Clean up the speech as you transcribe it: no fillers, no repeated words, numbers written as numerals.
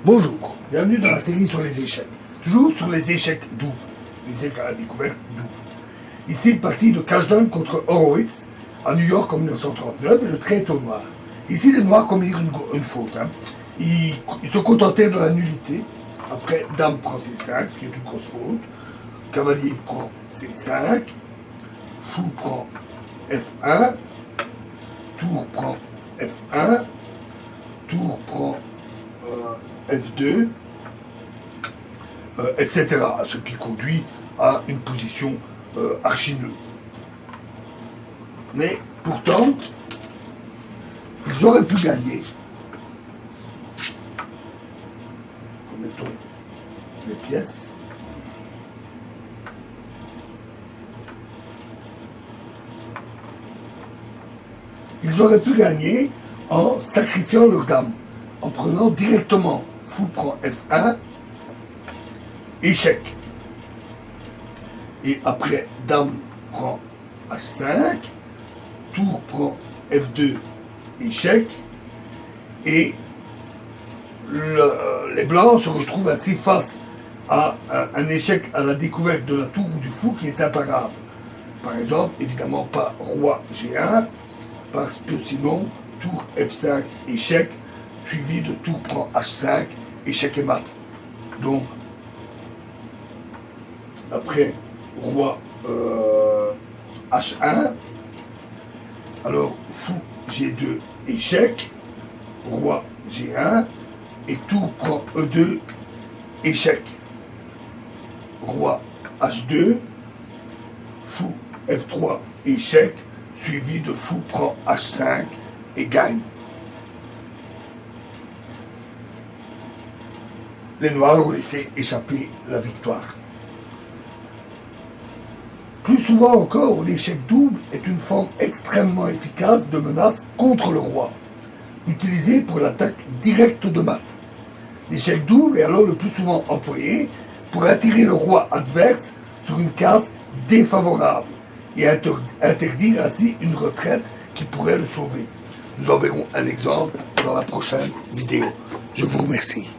Bonjour, bienvenue dans la série sur les échecs. Toujours sur les échecs doubles, les échecs à la découverte double. Ici, une partie de Cashdown contre Horowitz à New York en 1939 et le trait est au noir. Ici, les noirs commettent une faute. Ils se contentaient de la nullité. Après, Dame prend C5, ce qui est une grosse faute. Cavalier prend C5. Fou prend F1. Tour prend F1. Tour prend F2, etc. Ce qui conduit à une position archi-nul. Mais pourtant, ils auraient pu gagner. Remettons les pièces. Ils auraient pu gagner en sacrifiant leur dame, en prenant directement fou prend F1, échec. Et après, dame prend H5, tour prend F2, échec. Et les blancs se retrouvent ainsi face à un échec à la découverte de la tour ou du fou qui est imparable. Par exemple, évidemment pas roi G1, parce que sinon, tour F5, échec, suivi de tour prend H5, échec et mat. Donc, après, roi H1, alors fou G2, échec, roi G1, et tour prend E2, échec. Roi H2, fou F3, échec, suivi de fou prend H5 et gagne. Les noirs ont laissé échapper la victoire. Plus souvent encore, l'échec double est une forme extrêmement efficace de menace contre le roi, utilisée pour l'attaque directe de mat. L'échec double est alors le plus souvent employé pour attirer le roi adverse sur une case défavorable et interdire ainsi une retraite qui pourrait le sauver. Nous en verrons un exemple dans la prochaine vidéo. Je vous remercie.